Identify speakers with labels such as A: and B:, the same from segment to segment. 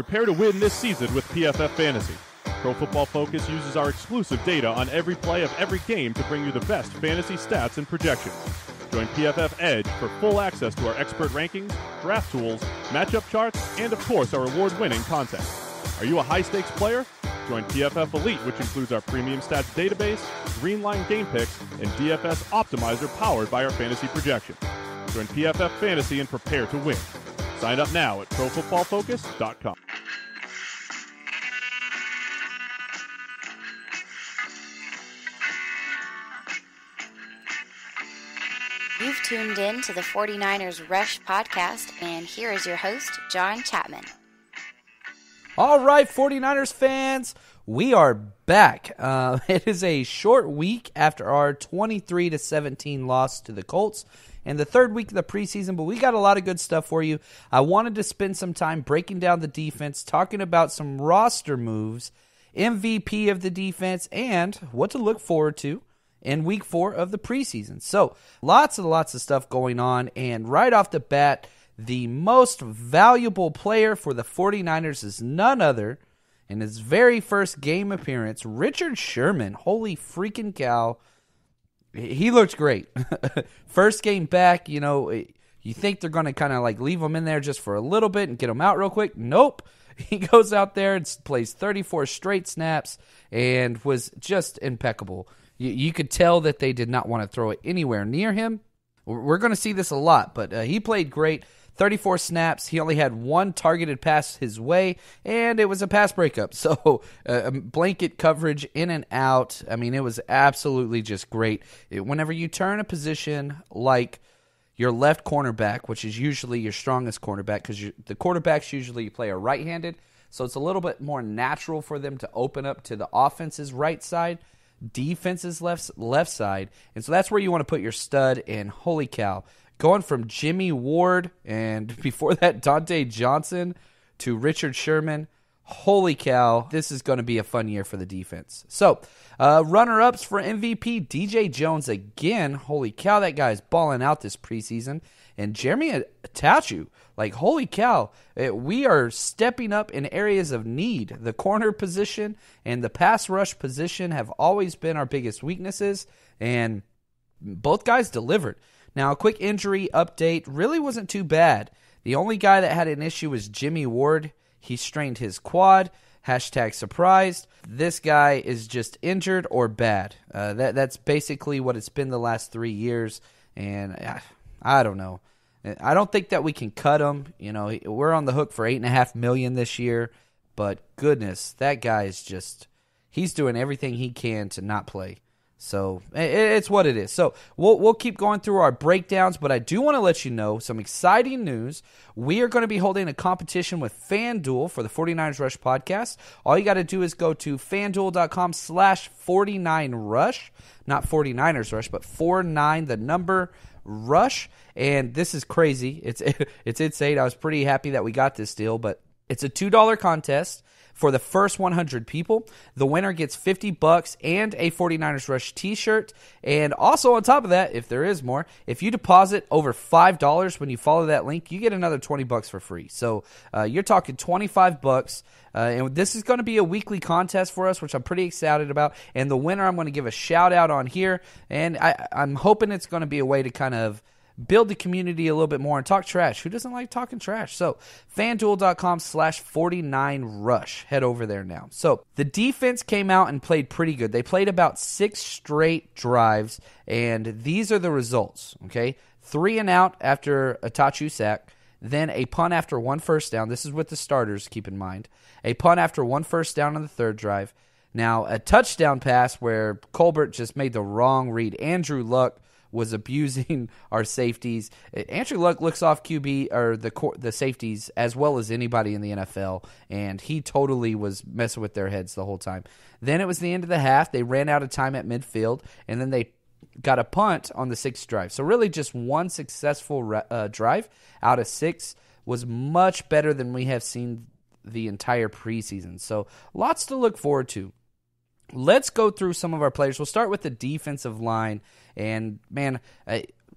A: Prepare to win this season with PFF Fantasy. Pro Football Focus uses our exclusive data on every play of every game to bring you the best fantasy stats and projections. Join PFF Edge for full access to our expert rankings, draft tools, matchup charts, and of course our award-winning content. Are you a high-stakes player? Join PFF Elite, which includes our premium stats database, Greenline game picks, and DFS Optimizer powered by our fantasy projections. Join PFF Fantasy and prepare to win. Sign up now at ProFootballFocus.com.
B: You've tuned in to the 49ers Rush podcast, and here is your host, jl-chapman.
C: All right, 49ers fans, we are back. It is a short week after our 23-17 loss to the Colts and the third week of the preseason, but we got a lot of good stuff for you. I wanted to spend some time breaking down the defense, talking about some roster moves, MVP of the defense, and what to look forward to in week 4 of the preseason. So lots and lots of stuff going on, and right off the bat, the most valuable player for the 49ers is none other, in his very first game appearance, Richard Sherman. Holy freaking cow. He looked great. First game back, you think they're going to kind of like leave him in there just for a little bit and get him out real quick. Nope. He goes out there and plays 34 straight snaps and was just impeccable. You could tell that they did not want to throw it anywhere near him. We're going to see this a lot, but he played great. 34 snaps. He only had one targeted pass his way, and it was a pass breakup. So blanket coverage in and out. I mean, it was absolutely just great. Whenever you turn a position like your left cornerback, which is usually your strongest cornerback, because the quarterbacks usually play a right-handed, so it's a little bit more natural for them to open up to the offense's right side, defense's left side, and so that's where you want to put your stud. And holy cow, going from Jimmy Ward and before that Dante Johnson to Richard Sherman, holy cow, this is going to be a fun year for the defense. So runner-ups for MVP, DJ Jones again. Holy cow, that guy's balling out this preseason. And Jeremy Atachu, like, holy cow, we are stepping up in areas of need. The corner position and the pass rush position have always been our biggest weaknesses, and both guys delivered. Now, a quick injury update really wasn't too bad. The only guy that had an issue was Jimmy Ward. He strained his quad. Hashtag surprised. This guy is just injured or bad. That's basically what it's been the last 3 years, and I don't know. I don't think that we can cut him. We're on the hook for $8.5 million this year, but goodness, that guy is he's doing everything he can to not play. So it's what it is. So we'll keep going through our breakdowns, but I do want to let you know some exciting news. We are going to be holding a competition with FanDuel for the 49ers Rush podcast. All you got to do is go to FanDuel.com/49Rush, not 49ers Rush, but 49 the number Rush. And this is crazy. It's insane. I was pretty happy that we got this deal, but it's a $2 contest. For the first 100 people, the winner gets $50 and a 49ers Rush t-shirt. And also on top of that, if there is more, if you deposit over $5 when you follow that link, you get another $20 for free. So you're talking $25. And this is going to be a weekly contest for us, which I'm pretty excited about. And the winner I'm going to give a shout out on here. And I'm hoping it's going to be a way to kind of build the community a little bit more and talk trash. Who doesn't like talking trash? So FanDuel.com/49Rush. Head over there now. So the defense came out and played pretty good. They played about 6 straight drives, and these are the results. Okay, 3 and out after a Tachu sack, then a punt after 1 first down. This is with the starters, keep in mind. A punt after 1 first down on the 3rd drive. Now a touchdown pass where Colbert just made the wrong read. Andrew Luck was abusing our safeties. Andrew Luck looks off QB or the safeties as well as anybody in the NFL, and he totally was messing with their heads the whole time. Then it was the end of the half. They ran out of time at midfield, and then they got a punt on the 6th drive. So really just one successful drive out of 6 was much better than we have seen the entire preseason. So lots to look forward to. Let's go through some of our players. We'll start with the defensive line. And, man,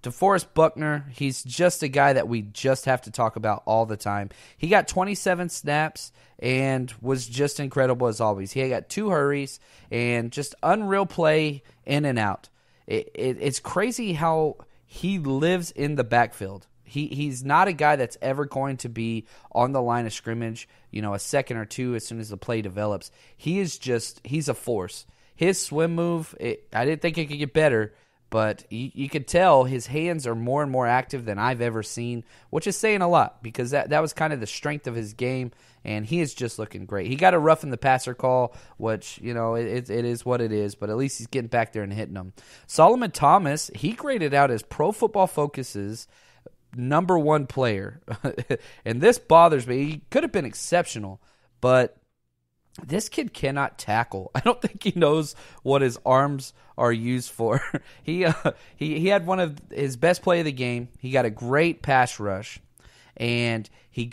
C: DeForest Buckner, he's just a guy that we just have to talk about all the time. He got 27 snaps and was just incredible as always. He got 2 hurries and just unreal play in and out. It's crazy how he lives in the backfield. He's not a guy that's ever going to be on the line of scrimmage, a second or two as soon as the play develops. He's a force. His swim move, I didn't think it could get better, but you could tell his hands are more and more active than I've ever seen, which is saying a lot because that was kind of the strength of his game, and he is just looking great. He got a roughing the passer call, which, it is what it is, but at least he's getting back there and hitting them. Solomon Thomas, he graded out as Pro Football Focus's number 1 player, and this bothers me. He could have been exceptional, but this kid cannot tackle. I don't think he knows what his arms are used for. He had one of his best play of the game. He got a great pass rush, and he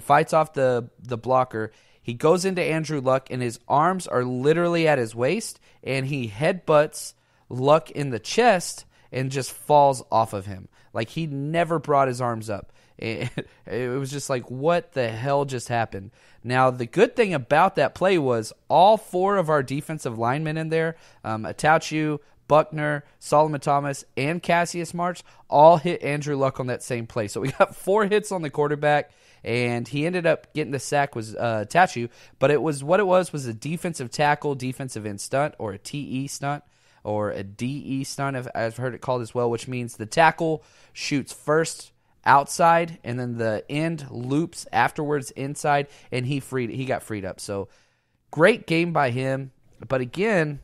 C: fights off the blocker. He goes into Andrew Luck, and his arms are literally at his waist, and he headbutts Luck in the chest and just falls off of him. Like, he never brought his arms up. It was just like, what the hell just happened? Now, the good thing about that play was all 4 of our defensive linemen in there, Atauchu, Buckner, Solomon Thomas, and Cassius Marsh, all hit Andrew Luck on that same play. So we got 4 hits on the quarterback, and he ended up getting the sack was Atauchu, but it was a defensive tackle, defensive end stunt, or a TE stunt, or a DE stunt, I've heard it called as well, which means the tackle shoots first outside, and then the end loops afterwards inside, and he got freed up. So great game by him. But again,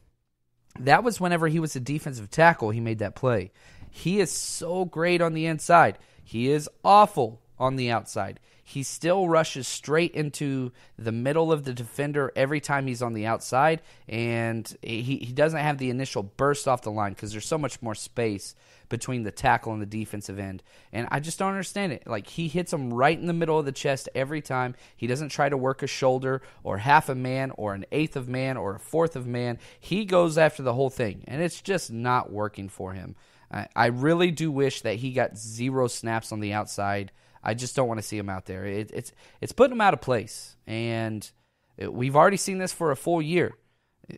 C: that was whenever he was a defensive tackle, he made that play. He is so great on the inside. He is awful on the outside. He still rushes straight into the middle of the defender every time he's on the outside, and he doesn't have the initial burst off the line because there's so much more space between the tackle and the defensive end. And I just don't understand it. Like, he hits him right in the middle of the chest every time. He doesn't try to work a shoulder or half a man or an eighth of man or a fourth of man. He goes after the whole thing, and it's just not working for him. I really do wish that he got 0 snaps on the outside. I just don't want to see him out there. It's putting him out of place, and we've already seen this for a full year.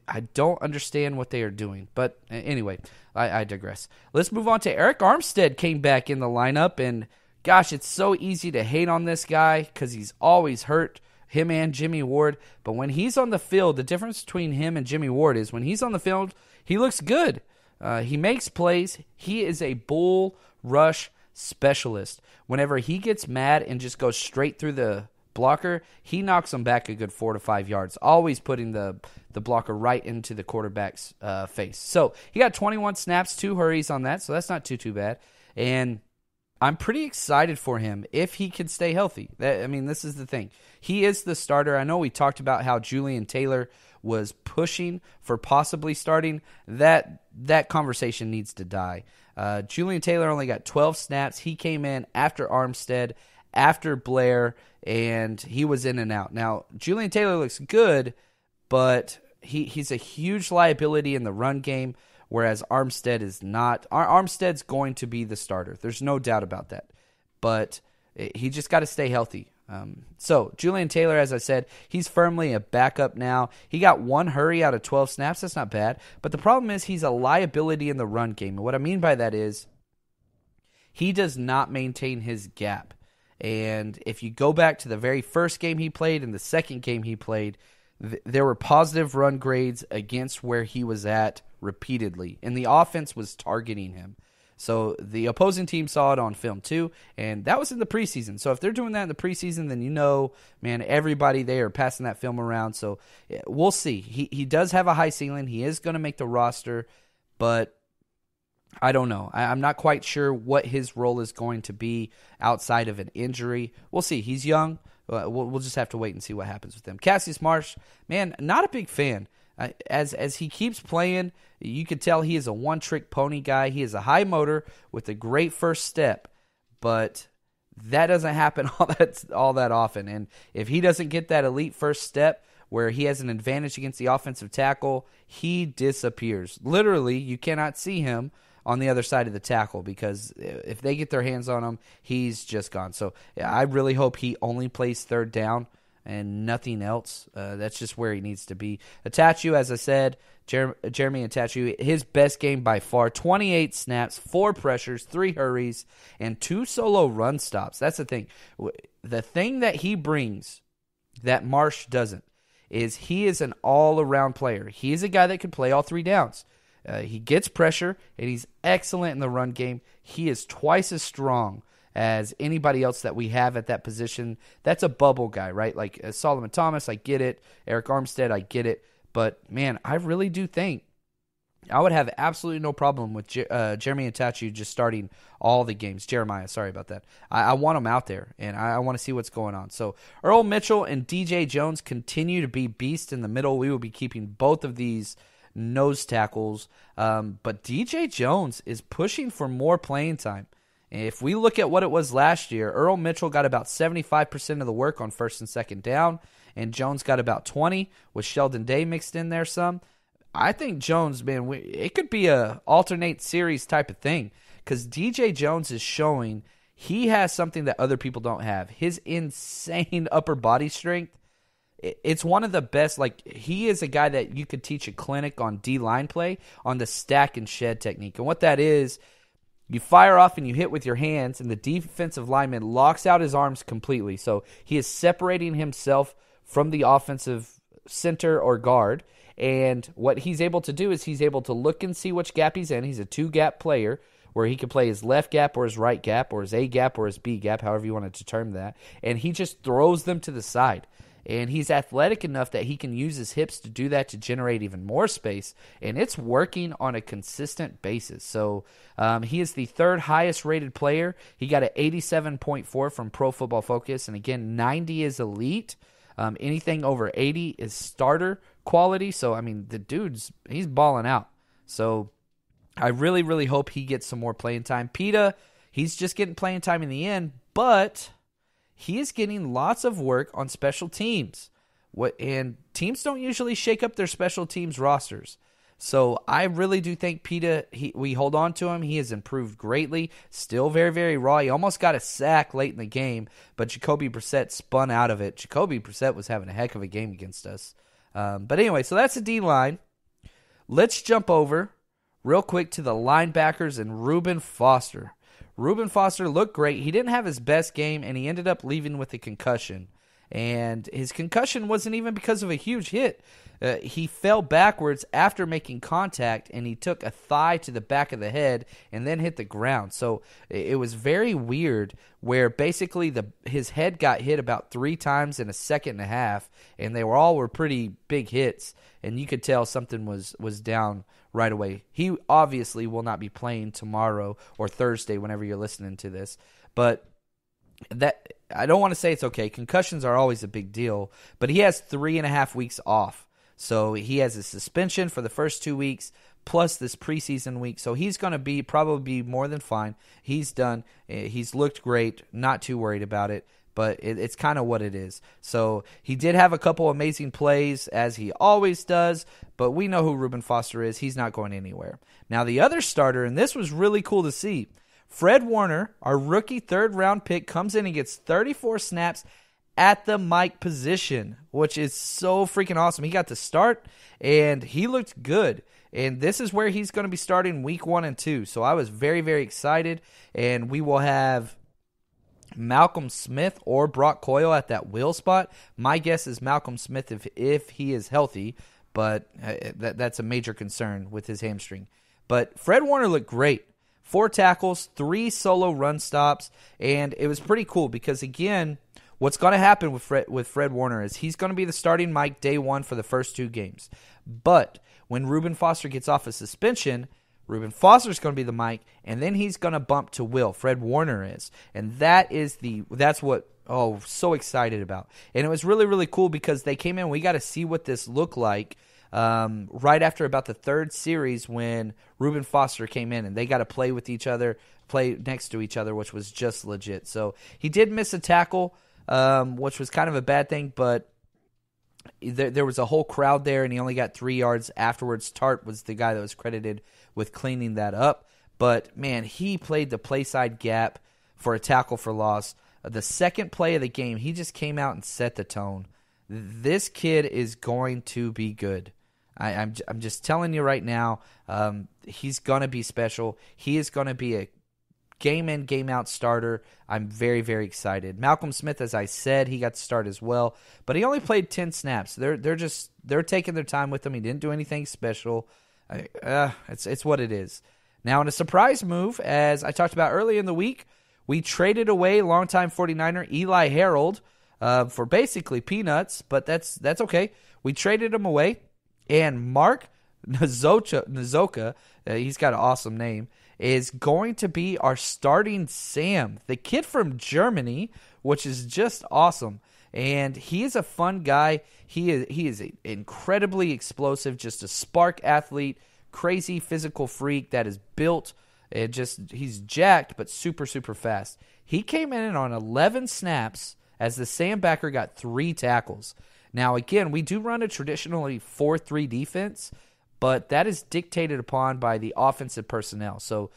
C: I don't understand what they are doing. But anyway, I digress. Let's move on to Eric Armstead came back in the lineup, and gosh, it's so easy to hate on this guy because he's always hurt, him and Jimmy Ward. But when he's on the field, the difference between him and Jimmy Ward is when he's on the field, he looks good. He makes plays. He is a bull rush specialist. Whenever he gets mad and just goes straight through the blocker, he knocks him back a good 4 to 5 yards, always putting the blocker right into the quarterback's face. So he got 21 snaps, 2 hurries on that, so that's not too bad. And I'm pretty excited for him if he can stay healthy. This is the thing. He is the starter. I know we talked about how Julian Taylor was pushing for possibly starting. That conversation needs to die. Julian Taylor only got 12 snaps. He came in after Armstead, after Blair, and he was in and out. Now, Julian Taylor looks good, but he's a huge liability in the run game, whereas Armstead is not. Armstead's going to be the starter. There's no doubt about that. But he just got to stay healthy. So Julian Taylor, as I said, he's firmly a backup now. He got 1 hurry out of 12 snaps. That's not bad. But the problem is he's a liability in the run game. And what I mean by that is he does not maintain his gap. And if you go back to the very first game he played and the second game he played, there were positive run grades against where he was at repeatedly. And the offense was targeting him. So the opposing team saw it on film too, and that was in the preseason. So if they're doing that in the preseason, then man, everybody there are passing that film around. So we'll see. He does have a high ceiling. He is going to make the roster, but I don't know. I'm not quite sure what his role is going to be outside of an injury. We'll see. He's young. We'll just have to wait and see what happens with him. Cassius Marsh, man, not a big fan. As he keeps playing, you can tell he is a one-trick pony guy. He is a high motor with a great first step, but that doesn't happen all that often. And if he doesn't get that elite first step where he has an advantage against the offensive tackle, he disappears. Literally, you cannot see him on the other side of the tackle, because if they get their hands on him, he's just gone. So yeah, I really hope he only plays third down and nothing else. That's just where he needs to be. Atachu, as I said, Jeremy Atachu, his best game by far, 28 snaps, 4 pressures, 3 hurries, and 2 solo run stops. That's the thing. The thing that he brings that Marsh doesn't is he is an all-around player. He's a guy that can play all 3 downs. He gets pressure, and he's excellent in the run game. He is twice as strong as anybody else that we have at that position. That's a bubble guy, right? Like Solomon Thomas, I get it. Eric Armstead, I get it. But, man, I really do think I would have absolutely no problem with Jeremy Atachu just starting all the games. Jeremiah, sorry about that. I want him out there, and I want to see what's going on. So Earl Mitchell and DJ Jones continue to be beasts in the middle. We will be keeping both of these nose tackles. But DJ Jones is pushing for more playing time. If we look at what it was last year, Earl Mitchell got about 75% of the work on first and second down, and Jones got about 20, with Sheldon Day mixed in there some. I think Jones, man, it could be a alternate series type of thing, because DJ Jones is showing he has something that other people don't have. His insane upper body strength, it's one of the best. Like, he is a guy that you could teach a clinic on D-line play on the stack and shed technique. And what that is, you fire off and you hit with your hands, and the defensive lineman locks out his arms completely. So he is separating himself from the offensive center or guard. And what he's able to do is he's able to look and see which gap he's in. He's a 2-gap player where he can play his left gap or his right gap or his A gap or his B gap, however you want to determine that. And he just throws them to the side. And he's athletic enough that he can use his hips to do that to generate even more space. And it's working on a consistent basis. So he is the 3rd highest rated player. He got an 87.4 from Pro Football Focus. And again, 90 is elite. Anything over 80 is starter quality. So, I mean, the he's balling out. So I really, really hope he gets some more playing time. Peta, he's just getting playing time in the end, but he is getting lots of work on special teams. And teams don't usually shake up their special teams rosters. So I really do think Peta, we hold on to him. He has improved greatly. Still very, very raw. He almost got a sack late in the game, but Jacoby Brissett spun out of it. Jacoby Brissett was having a heck of a game against us. But anyway, so that's the D-line. Let's jump over real quick to the linebackers and Reuben Foster. Reuben Foster looked great. He didn't have his best game, and he ended up leaving with a concussion. And his concussion wasn't even because of a huge hit. He fell backwards after making contact, and he took a thigh to the back of the head and then hit the ground. So it was very weird, where basically his head got hit about 3 times in a second and a half, and they were pretty big hits, and you could tell something was down right away. He obviously will not be playing tomorrow or Thursday whenever you're listening to this, but that I don't want to say it's okay. Concussions are always a big deal, but he has 3.5 weeks off. So he has a suspension for the first 2 weeks plus this preseason week. So he's going to probably be more than fine. He's done. He's looked great. Not too worried about it, but it's kind of what it is. So he did have a couple amazing plays, as he always does, but we know who Reuben Foster is. He's not going anywhere. Now the other starter, and this was really cool to see, Fred Warner, our rookie 3rd-round pick, comes in and gets 34 snaps at the Mike position, which is so freaking awesome. He got to start, and he looked good. And this is where he's going to be starting week 1 and 2. So I was very, very excited. And we will have Malcolm Smith or Brock Coyle at that will spot. My guess is Malcolm Smith if he is healthy, but that's a major concern with his hamstring. But Fred Warner looked great. 4 tackles, 3 solo run stops, and it was pretty cool because, again, what's going to happen with Fred Warner is he's going to be the starting Mike day 1 for the first 2 games. But when Reuben Foster gets off a suspension, Reuben Foster's going to be the Mike, and then he's going to bump to Will. Fred Warner is. And that's what, so excited about. And it was really, really cool because they came in, we got to see what this looked like right after about the 3rd series when Reuben Foster came in, and they got to play with each other, play next to each other, which was just legit. So he did miss a tackle, which was kind of a bad thing, but there was a whole crowd there, and he only got 3 yards afterwards. Tart was the guy that was credited with cleaning that up. But, man, he played the play side gap for a tackle for loss. The second play of the game, he just came out and set the tone. This kid is going to be good. I'm just telling you right now, he's going to be special. He is going to be a game-in, game-out starter. I'm very, very excited. Malcolm Smith, as I said, he got to start as well, but he only played 10 snaps. They're taking their time with him. He didn't do anything special. It's what it is. Now, in a surprise move, as I talked about earlier in the week, we traded away longtime 49er Eli Harold for basically peanuts, but that's okay. We traded him away, and Mark Nazoka, he's got an awesome name, is going to be our starting Sam, the kid from Germany, which is just awesome. And he is a fun guy. He is incredibly explosive, just a spark athlete, crazy physical freak that is built. He's jacked, but super, super fast. He came in on 11 snaps as the Sam backer, got 3 tackles. Now, again, we do run a traditionally 4-3 defense, but that is dictated upon by the offensive personnel. So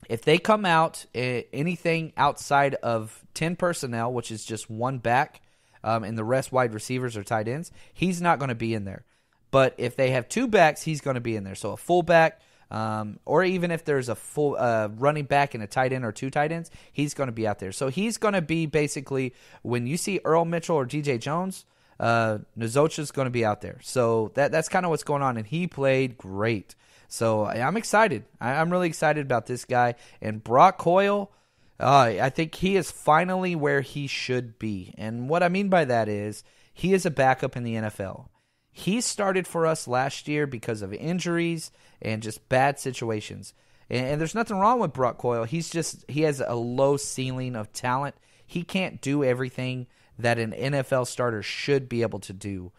C: if they come out anything outside of 10 personnel, which is just one back, and the rest wide receivers or tight ends, he's not going to be in there. But if they have 2 backs, he's going to be in there. So a fullback, or even if there's a full running back and a tight end or 2 tight ends, he's going to be out there. So he's going to be basically, when you see Earl Mitchell or DJ Jones, Nazocha's going to be out there. So that's kind of what's going on, and he played great. So I'm excited. I'm really excited about this guy. And Brock Coyle, I think he is finally where he should be. And what I mean by that is he is a backup in the NFL. He started for us last year because of injuries and just bad situations. And there's nothing wrong with Brock Coyle. He has a low ceiling of talent. He can't do everything that an NFL starter should be able to do.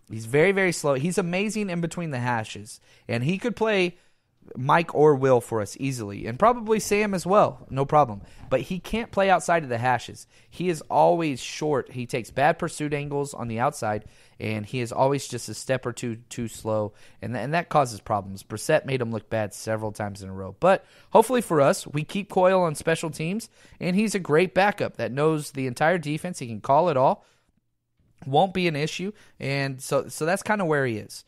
C: He's very, very slow. He's amazing in between the hashes. And he could play Mike or Will for us easily. And probably Sam as well. No problem. But he can't play outside of the hashes. He is always short. He takes bad pursuit angles on the outside. And he is always just a step or two too slow. And that causes problems. Brissett made him look bad several times in a row. But hopefully for us, we keep Coyle on special teams. And he's a great backup that knows the entire defense. He can call it all. Won't be an issue. And so that's kind of where he is.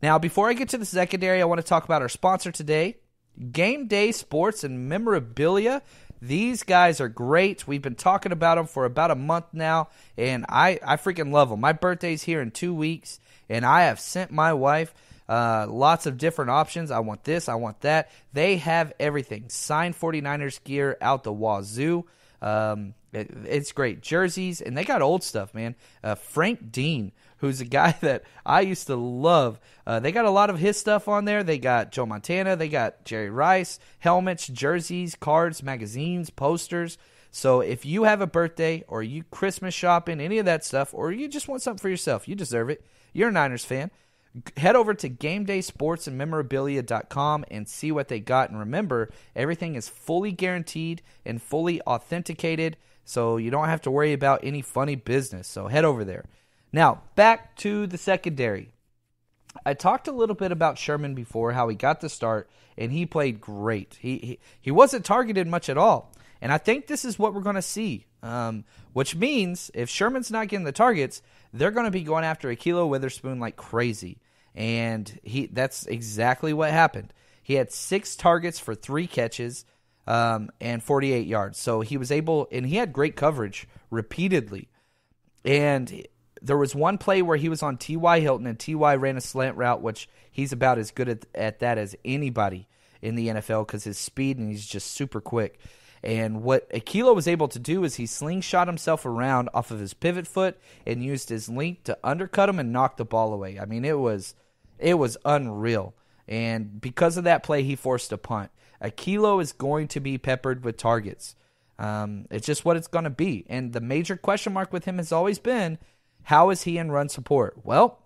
C: Now, before I get to the secondary, I want to talk about our sponsor today, Game Day Sports and Memorabilia. These guys are great. We've been talking about them for about a month now, and I freaking love them. My birthday's here in 2 weeks, and I have sent my wife lots of different options. I want this, I want that. They have everything. Signed 49ers gear out the wazoo. It's great. Jerseys, and they got old stuff, man. Frank Dean, who's a guy that I used to love. They got a lot of his stuff on there. They got Joe Montana. They got Jerry Rice, helmets, jerseys, cards, magazines, posters. So if you have a birthday or you Christmas shopping, any of that stuff, or you just want something for yourself, you deserve it. You're a Niners fan. Head over to GameDaySportsAndMemorabilia.com and see what they got. And remember, everything is fully guaranteed and fully authenticated, so you don't have to worry about any funny business. So head over there. Now, back to the secondary. I talked a little bit about Sherman before, how he got the start, and he played great. He wasn't targeted much at all. And I think this is what we're going to see, which means if Sherman's not getting the targets, they're going to be going after Ahkello Witherspoon like crazy. And that's exactly what happened. He had 6 targets for 3 catches and 48 yards. So he was able, and he had great coverage repeatedly. And there was one play where he was on T.Y. Hilton, and T.Y. ran a slant route, which he's about as good at that as anybody in the NFL because his speed, and he's just super quick. And what Ahkello was able to do is he slingshot himself around off of his pivot foot and used his length to undercut him and knock the ball away. I mean, it was unreal. And because of that play, he forced a punt. Ahkello is going to be peppered with targets. It's just what it's going to be. And the major question mark with him has always been, how is he in run support? Well,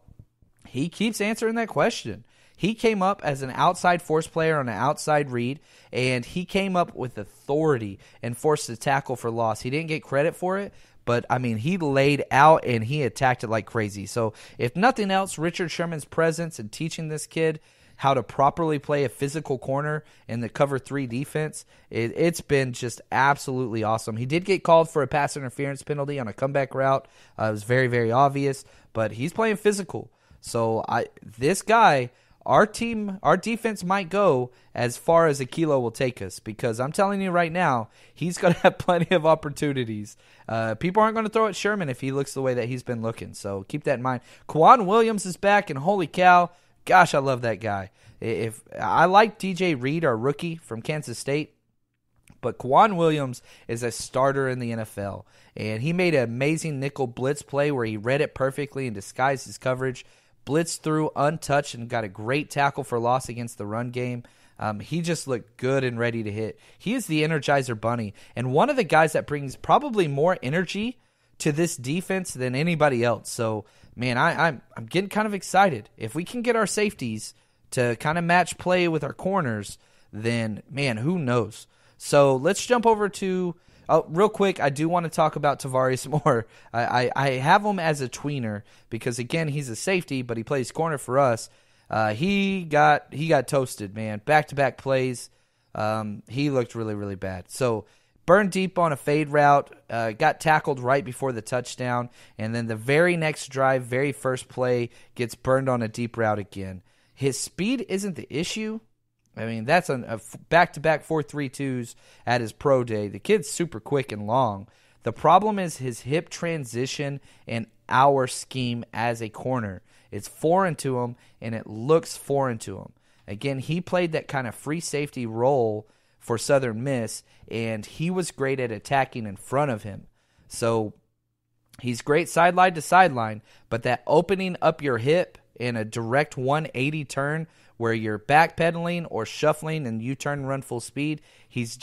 C: he keeps answering that question. He came up as an outside force player on an outside read, and he came up with authority and forced a tackle for loss. He didn't get credit for it, but, I mean, he laid out and he attacked it like crazy. So, if nothing else, Richard Sherman's presence and teaching this kid how to properly play a physical corner in the cover 3 defense. It's been just absolutely awesome. He did get called for a pass interference penalty on a comeback route. It was very, very obvious, but he's playing physical. So this guy, our defense might go as far as Akilo will take us, because I'm telling you right now, he's going to have plenty of opportunities. People aren't going to throw at Sherman if he looks the way that he's been looking, so keep that in mind. Quan Williams is back, and holy cow, gosh, I love that guy. If I like DJ Reed, our rookie from Kansas State, but Quan Williams is a starter in the NFL, and he made an amazing nickel blitz play where he read it perfectly and disguised his coverage, blitzed through untouched, and got a great tackle for loss against the run game. He just looked good and ready to hit. He is the Energizer Bunny, and one of the guys that brings probably more energy to this defense than anybody else. So, man, I'm getting kind of excited. If we can get our safeties to kind of match play with our corners, then, man, who knows? So let's jump over to real quick, I do want to talk about Tavares more. I have him as a tweener because, again, he's a safety, but he plays corner for us. He got toasted, man. Back-to-back plays. He looked really, really bad. So burned deep on a fade route, got tackled right before the touchdown, and then the very next drive, very first play, gets burned on a deep route again. His speed isn't the issue. I mean, that's a back-to-back 4.32s at his pro day. The kid's super quick and long. The problem is his hip transition and our scheme as a corner. It's foreign to him, and it looks foreign to him. Again, he played that kind of free safety role for Southern Miss, and he was great at attacking in front of him. So he's great sideline to sideline, but that opening up your hip in a direct 180 turn where you're backpedaling or shuffling and you turn and run full speed, he's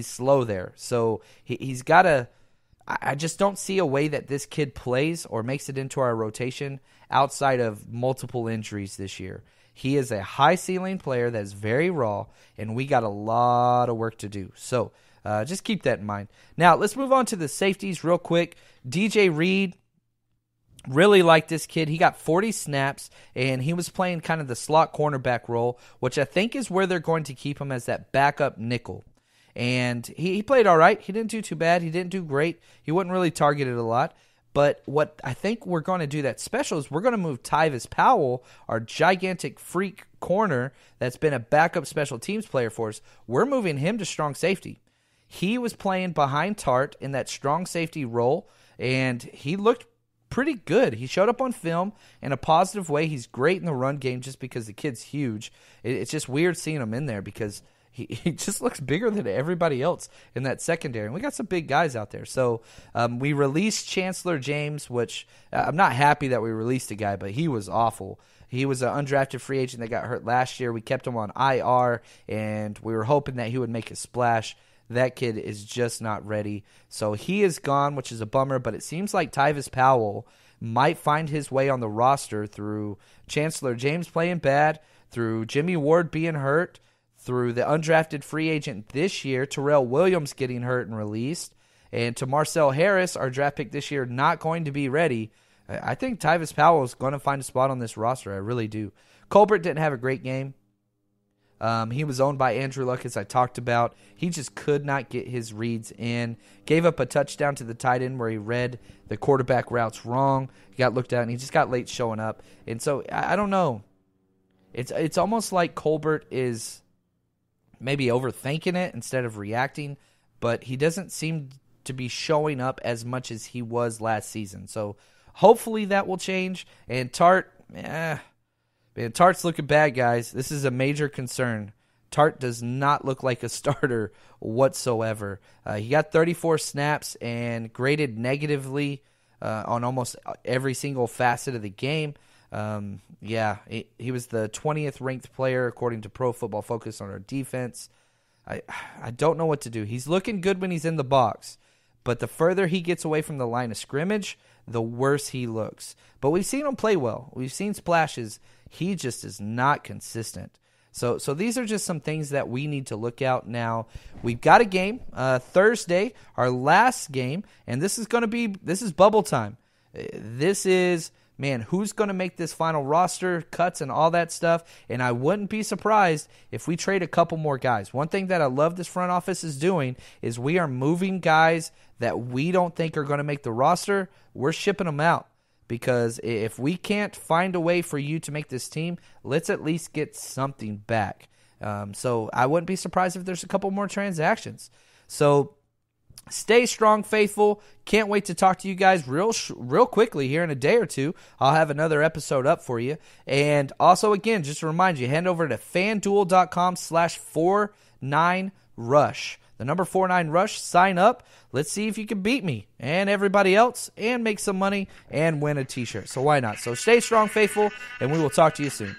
C: slow there. So he's got to – I just don't see a way that this kid plays or makes it into our rotation outside of multiple injuries this year. He is a high-ceiling player that is very raw, and we got a lot of work to do. So just keep that in mind. Now, let's move on to the safeties real quick. DJ Reed, really like this kid. He got 40 snaps, and he was playing kind of the slot cornerback role, which I think is where they're going to keep him as that backup nickel. And he played all right. He didn't do too bad. He didn't do great. He wasn't really targeted a lot. But what I think we're going to do that's special is we're going to move Tyvis Powell, our gigantic freak corner that's been a backup special teams player for us. We're moving him to strong safety. He was playing behind Tart in that strong safety role, and he looked pretty good. He showed up on film in a positive way. He's great in the run game just because the kid's huge. It's just weird seeing him in there because he just looks bigger than everybody else in that secondary. And we got some big guys out there. So we released Chancellor James, which I'm not happy that we released a guy, but he was awful. He was an undrafted free agent that got hurt last year. We kept him on IR, and we were hoping that he would make a splash. That kid is just not ready. So he is gone, which is a bummer, but it seems like Tyvis Powell might find his way on the roster through Chancellor James playing bad, through Jimmy Ward being hurt, through the undrafted free agent this year, Terrell Williams getting hurt and released, and to Marcel Harris, our draft pick this year, not going to be ready. I think Tyvis Powell is going to find a spot on this roster. I really do. Colbert didn't have a great game. He was owned by Andrew Luck, as I talked about. He just could not get his reads in. Gave up a touchdown to the tight end where he read the quarterback routes wrong. He got looked at, and he just got late showing up. And so, I don't know. It's almost like Colbert is maybe overthinking it instead of reacting, but he doesn't seem to be showing up as much as he was last season. So hopefully that will change. And Tart, man, Tart's looking bad, guys. This is a major concern. Tart does not look like a starter whatsoever. He got 34 snaps and graded negatively on almost every single facet of the game. He was the 20th ranked player according to Pro Football Focus on our defense. I don't know what to do. He's looking good when he's in the box, but the further he gets away from the line of scrimmage, the worse he looks. But we've seen him play well. We've seen splashes. He just is not consistent. So these are just some things that we need to look out now. We've got a game Thursday, our last game, and this is bubble time. This is man, who's going to make this final roster, cuts and all that stuff. And I wouldn't be surprised if we trade a couple more guys. One thing that I love this front office is doing is we are moving guys that we don't think are going to make the roster. We're shipping them out. Because if we can't find a way for you to make this team, let's at least get something back. So I wouldn't be surprised if there's a couple more transactions. So stay strong, faithful. Can't wait to talk to you guys real quickly here in a day or two. I'll have another episode up for you. And also, again, just to remind you, head over to fanduel.com/49rush. The number 49rush, sign up. Let's see if you can beat me and everybody else and make some money and win a t-shirt. So why not? So stay strong, faithful, and we will talk to you soon.